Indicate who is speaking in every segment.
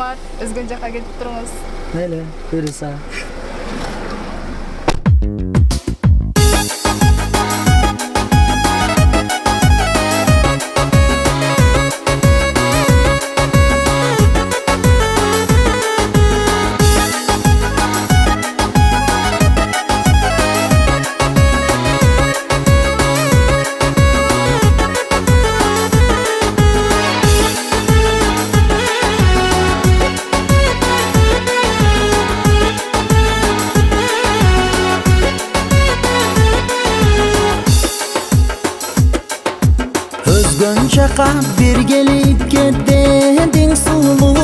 Speaker 1: бар. Өзгөн жакка кетип туруңуз.
Speaker 2: Мейлі, бұйырса. Özgön çaqa bir gelip dedin sulu,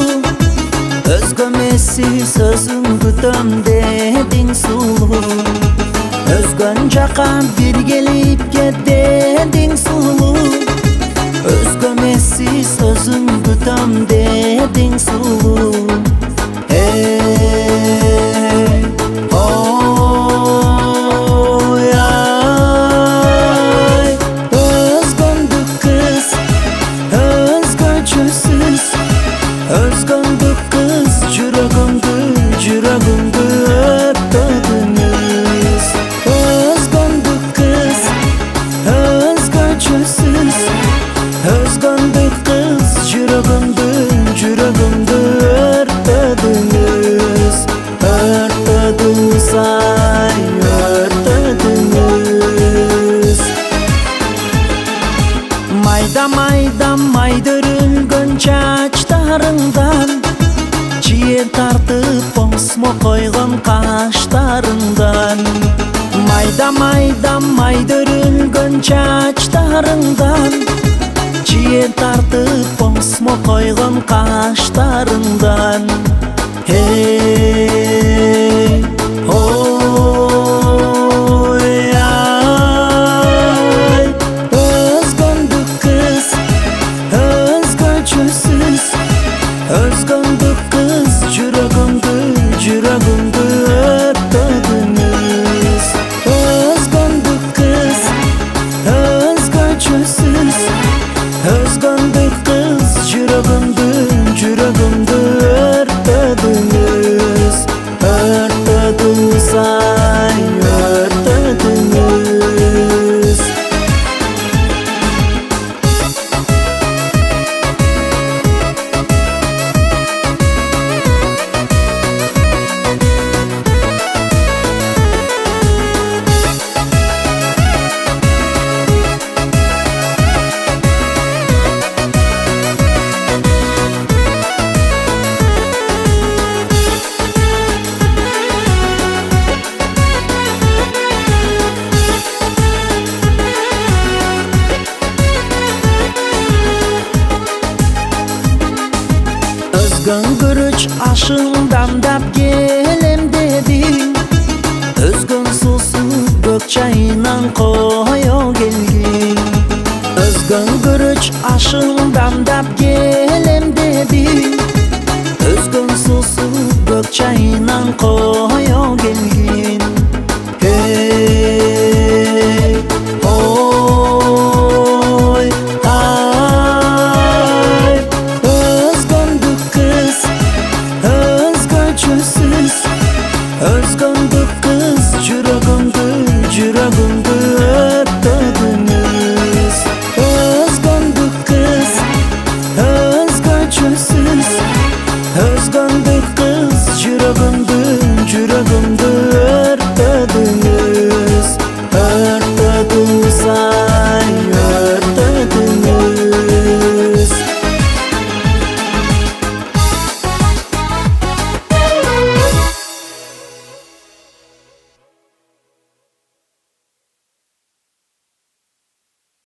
Speaker 2: özgömesi sözün gütüm dedin sulu. Özgön çaqa bir gelip dedin sulu, özgömesi sözün gütüm dedin sulu. Hey, oy, ay, özgöndük kız, özgöçüsüz, özgöndük kız, yüreğimde öptünüz. Özgöndük kız, özgöçüsüz, özgöndük kız, yüreğimde örtdünüz. Örtdünüz, ay, örtdünüz. Mayda mayda maydırılgın çaçlarından, çiğ tartıp osmo koygun kaşlarından. Mayda mayda maydırılgın çaçlarından, çiğ tartıp osmo koygun kaşlarından. Hey, oy, ay, özgöndük kız, özgöçüsüz, özgöndük kız, yüreğimde öptünüz. Özgöndük kız, özgöçüsüz, özgöndük kız, yüreğimde örtdünüz. Örtdünüz, ay, örtdünüz. Özgöngürüç aşından dap gelem dedin, özgön susu gök çayından koyo gelgin. Özgöngürüç aşından dap gelem dedin, özgön susu gök çayından koyo gelgin. Hey, oy, ay, özgöndük kız, özgöçüsüz, özgöndük kız, yüreğimde öptünüz. Özgöndük kız, özgöçüsüz, özgöndük kız, yüreğimde